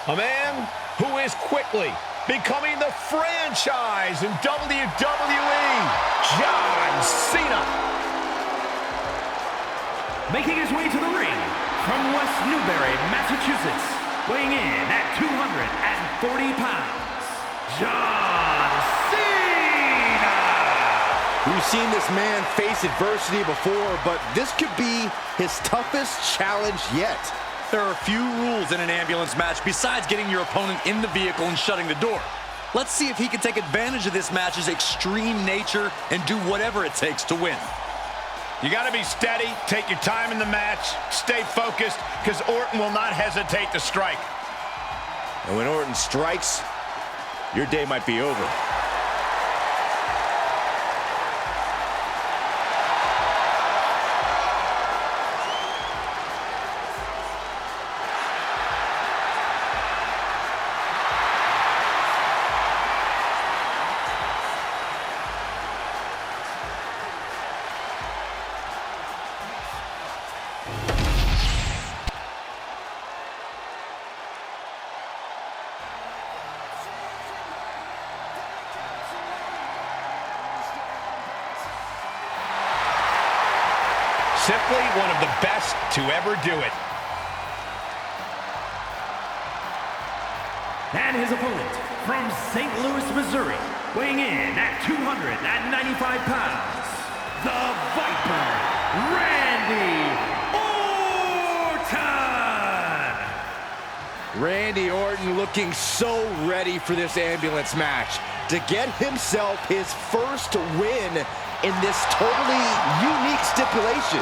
A man who is quickly becoming the franchise in WWE, John Cena. Making his way to the ring from West Newbury, Massachusetts, weighing in at 240 pounds, John Cena! We've seen this man face adversity before, but this could be his toughest challenge yet. There are few rules in an ambulance match besides getting your opponent in the vehicle and shutting the door. Let's see if he can take advantage of this match's extreme nature and do whatever it takes to win. You got to be steady, take your time in the match, stay focused, because Orton will not hesitate to strike. And when Orton strikes, your day might be over. Simply one of the best to ever do it. And his opponent from St. Louis, Missouri, weighing in at 295 pounds, the Viper, Randy Orton! Randy Orton looking so ready for this ambulance match to get himself his first win in this totally unique stipulation.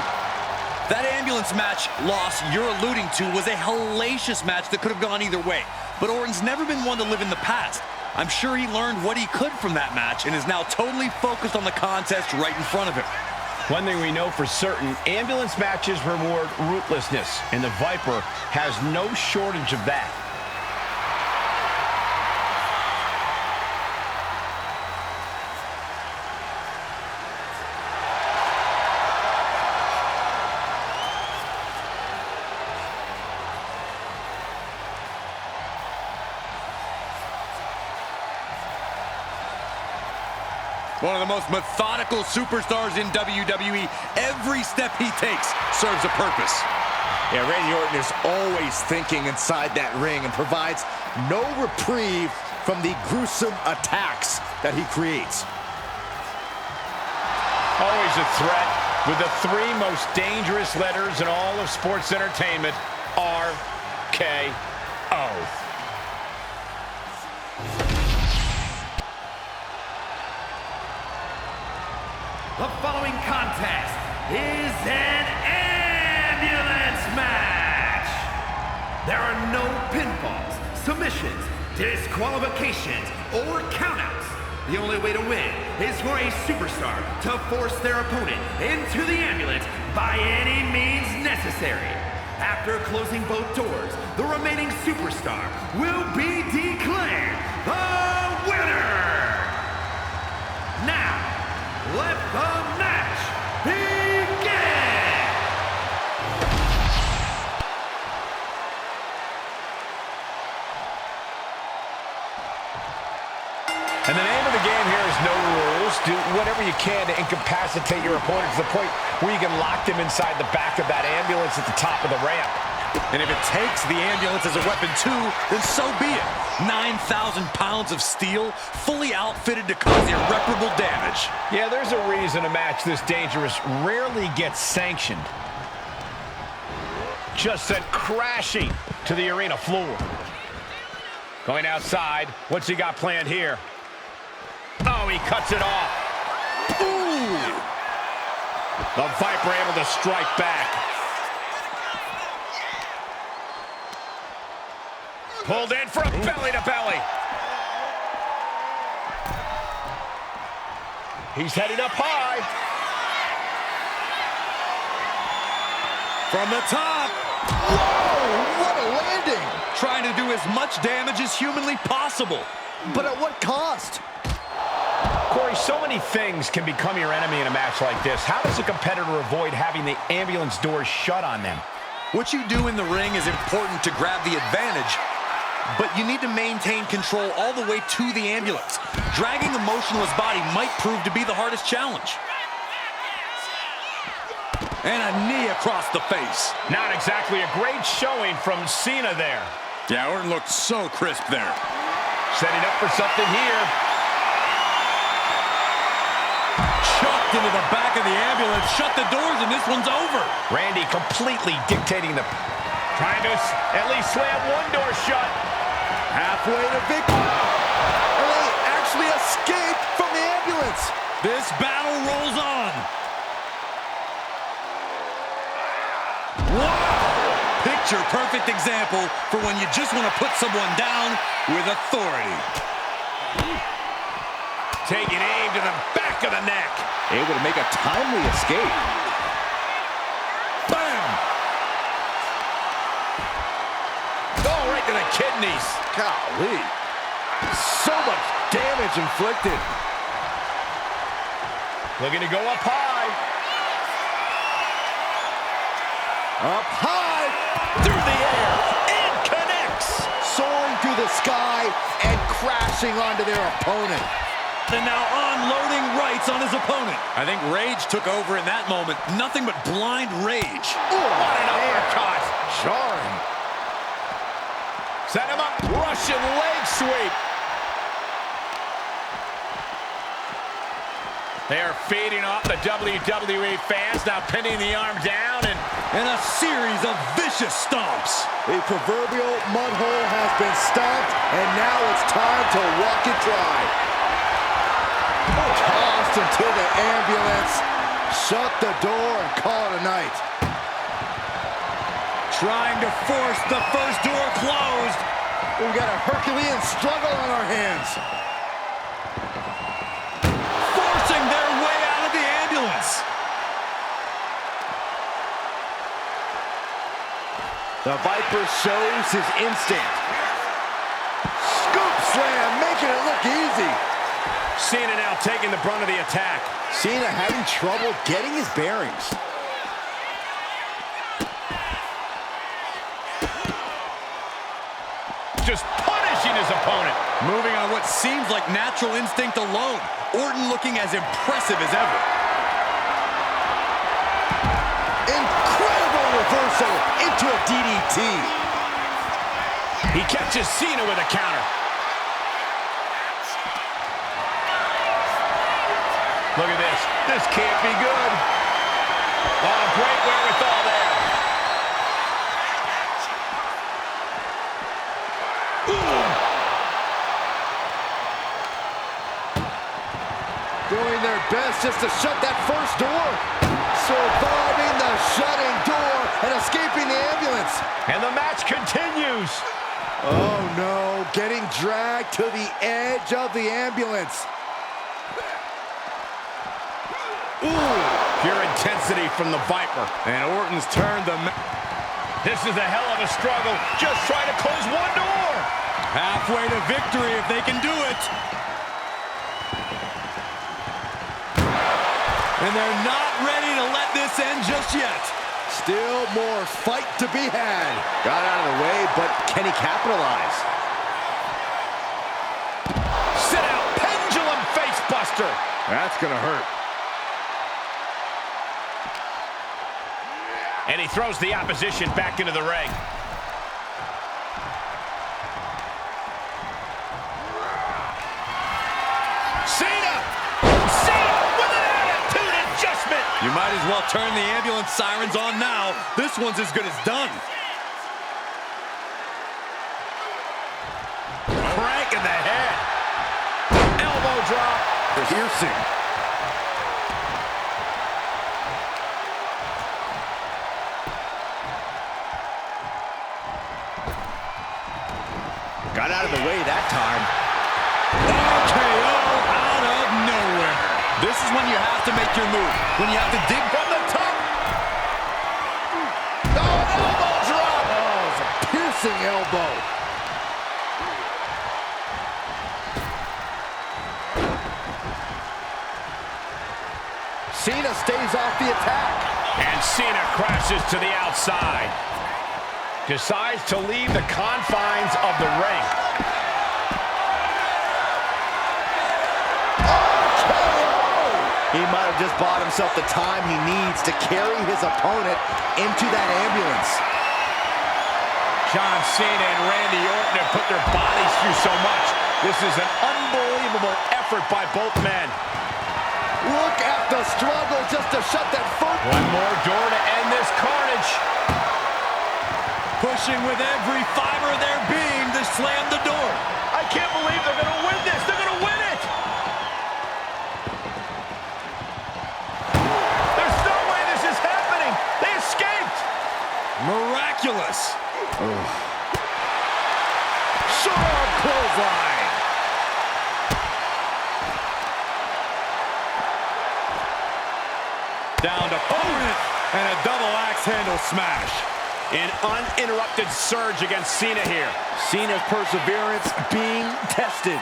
That ambulance match loss you're alluding to was a hellacious match that could have gone either way. But Orton's never been one to live in the past. I'm sure he learned what he could from that match and is now totally focused on the contest right in front of him. One thing we know for certain, ambulance matches reward ruthlessness, and the Viper has no shortage of that. One of the most methodical superstars in WWE. Every step he takes serves a purpose. Yeah, Randy Orton is always thinking inside that ring and provides no reprieve from the gruesome attacks that he creates. Always a threat with the three most dangerous letters in all of sports entertainment, RKO. The following contest is an ambulance match. There are no pinfalls, submissions, disqualifications, or countouts. The only way to win is for a superstar to force their opponent into the ambulance by any means necessary. After closing both doors, the remaining superstar will be declared the winner. Now, let the match begin! And the name of the game here is no rules. Do whatever you can to incapacitate your opponent to the point where you can lock them inside the back of that ambulance at the top of the ramp. And if it takes the ambulance as a weapon too, then so be it. 9,000 pounds of steel, fully outfitted to cause irreparable damage. Yeah, there's a reason a match this dangerous rarely gets sanctioned. Just sent crashing to the arena floor. Going outside, what's he got planned here? Oh, he cuts it off. Ooh! The Viper able to strike back. Pulled in from belly to belly. He's headed up high. From the top. Whoa, what a landing! Trying to do as much damage as humanly possible. But at what cost? Corey, so many things can become your enemy in a match like this. How does a competitor avoid having the ambulance doors shut on them? What you do in the ring is important to grab the advantage, but you need to maintain control all the way to the ambulance. Dragging a motionless body might prove to be the hardest challenge. And a knee across the face. Not exactly a great showing from Cena there. Yeah, Orton looked so crisp there. Setting up for something here. Chucked into the back of the ambulance. Shut the doors and this one's over. Randy completely dictating the... Trying to at least slam one door shut. Halfway to victory. And they actually escaped from the ambulance. This battle rolls on. Wow! Picture-perfect example for when you just want to put someone down with authority. Taking aim to the back of the neck. Able to make a timely escape. Bam! Oh, right to the kidneys. Golly. So much damage inflicted. Looking to go up high. Up high. Through the air. And connects. Soaring through the sky and crashing onto their opponent. And now unloading rights on his opponent. I think rage took over in that moment. Nothing but blind rage. Ooh, what an uppercut. Jarring. Set him up. Russian leg sweep. They're feeding off the WWE fans, now pinning the arm down and a series of vicious stomps. The proverbial mud hole has been stomped, and now it's time to walk it dry. Tossed into the ambulance. Shut the door and call it a night. Trying to force the first door closed. We've got a Herculean struggle on our hands. Forcing their way out of the ambulance. The Viper shows his instinct. Scoop slam, making it look easy. Cena now taking the brunt of the attack. Cena having trouble getting his bearings. Just punishing his opponent. Moving on what seems like natural instinct alone. Orton looking as impressive as ever. Incredible reversal into a DDT. He catches Cena with a counter. Look at this. This can't be good. Oh, great wherewithal there. Doing their best just to shut that first door. Surviving the shutting door and escaping the ambulance. And the match continues. Oh no, getting dragged to the edge of the ambulance. Ooh, pure intensity from the Viper. And Orton's turned the... This is a hell of a struggle. Just trying to close one door. Halfway to victory if they can do it. And they're not ready to let this end just yet. Still more fight to be had. Got out of the way, but can he capitalize? Sit out, pendulum face buster. That's gonna hurt. And he throws the opposition back into the ring. Cena! Cena with an attitude adjustment! You might as well turn the ambulance sirens on now. This one's as good as done. Crank in the head. Elbow drop. Piercing. Got out of the way that time. RKO out of nowhere. This is when you have to make your move. When you have to dig From the top. Oh, elbow drop. Oh, it's a piercing elbow. Cena stays off the attack. And Cena crashes to the outside. decides to leave the confines of the ring. He might have just bought himself the time he needs to carry his opponent into that ambulance. John Cena and Randy Orton have put their bodies through so much. This is an unbelievable effort by both men. Look at the struggle just to shut that foot. One more door to end this carnage. Pushing with every fiber of their being to slam the door. I can't believe they're going to win this. They're going to win it. There's no way this is happening. They escaped. Miraculous. Sharp clothesline. Down to opponent and a double axe handle smash. An uninterrupted surge against Cena here. Cena's perseverance being tested.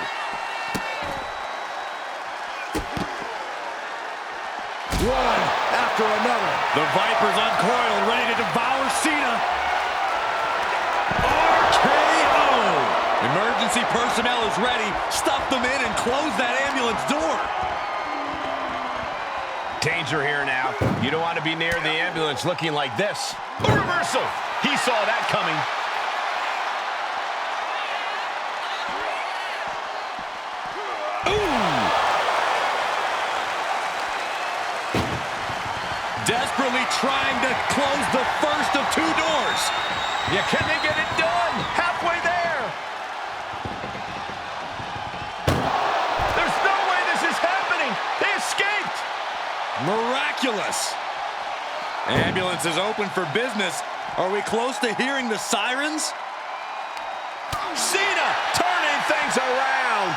One after another. The Viper's uncoiled, ready to devour Cena. RKO! Emergency personnel is ready. Stuff them in and close that ambulance door. Danger here now. You don't want to be near the ambulance looking like this. A reversal. He saw that coming. Desperately trying to close the first of two doors. Yeah, can they get it done? Halfway there. There's no way this is happening. They escaped. Miraculous. Ambulance is open for business. Are we close to hearing the sirens? Cena turning things around.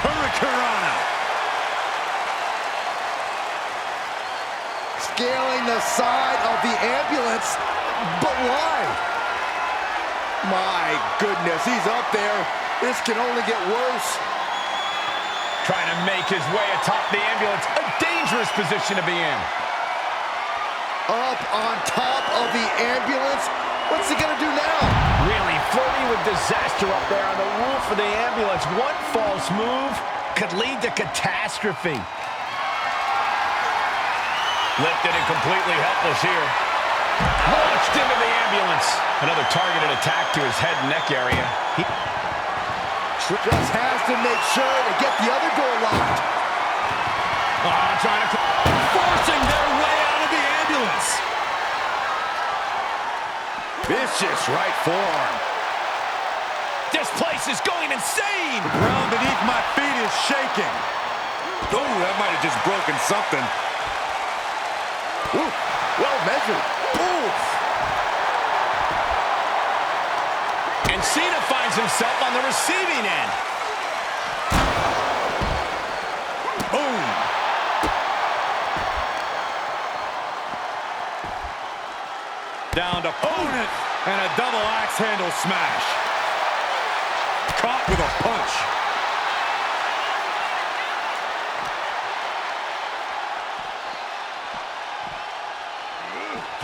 Hurricanrana. Scaling the side of the ambulance, but why? My goodness, he's up there. This can only get worse. Trying to make his way atop the ambulance. A dangerous position to be in. Up on top of the ambulance. What's he gonna do now? Really flirting with disaster up there on the roof of the ambulance. One false move could lead to catastrophe. Lifted and completely helpless here. Launched into the ambulance. Another targeted attack to his head and neck area. He just has to make sure to get the other door locked. trying to... Forcing their way out of the ambulance. Vicious right forearm. This place is going insane! The ground beneath my feet is shaking. Oh, that might have just broken something. Ooh, well measured. Ooh. And Cena finds himself on the receiving end. Boom. Down to opponent and a double axe handle smash. Caught with a punch.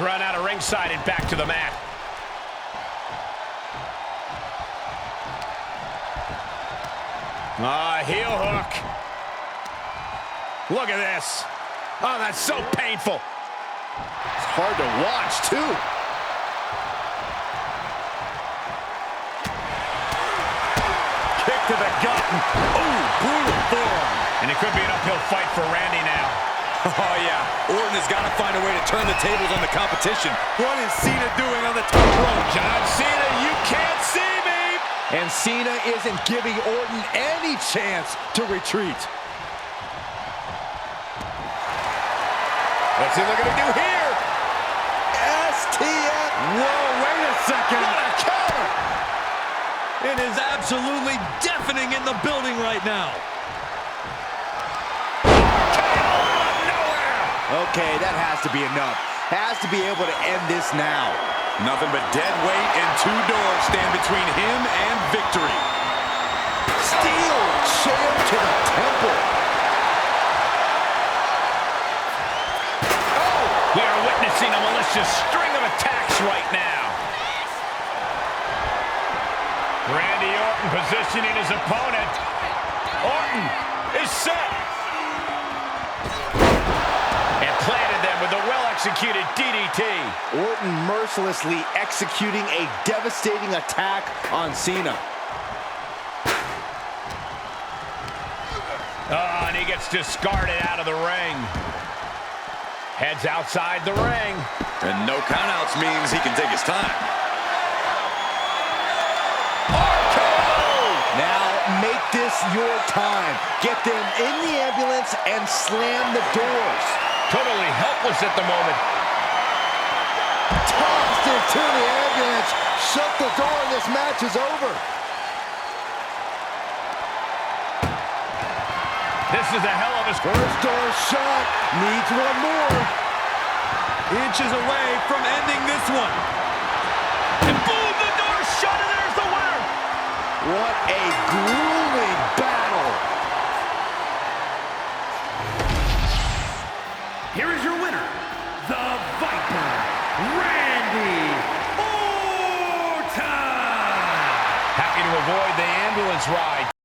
Run out of ringside and back to the mat. Heel hook. Look at this. Oh, that's so painful. It's hard to watch, too. Kick to the gut. Oh, brutal forearm. And it could be an uphill fight for Randy now. Oh, yeah. Orton has got to find a way to turn the tables on the competition. What is Cena doing on the top rope? John Cena, you can't see me! And Cena isn't giving Orton any chance to retreat. What's he looking to do here? STF. Whoa, wait a second. What a counter! It is absolutely deafening in the building right now. Okay, that has to be enough. Has to be able to end this now. Nothing but dead weight and two doors stand between him and victory. Steel chair to the temple. Oh, we are witnessing a malicious string of attacks right positioning his opponent. Orton is set. And planted them with a well-executed DDT. Orton mercilessly executing a devastating attack on Cena. Oh, and he gets discarded out of the ring. Heads outside the ring. And no countouts means he can take his time. Now make this your time. Get them in the ambulance and slam the doors. Totally helpless at the moment. Tossed into the ambulance. Shut the door and this match is over. This is a hell of a... First door shut. Needs one more. Inches away from ending this one. And boom, the door shut, and there's the winner. What a grueling battle. Here is your winner, the Viper, Randy Orton! Happy to avoid the ambulance ride.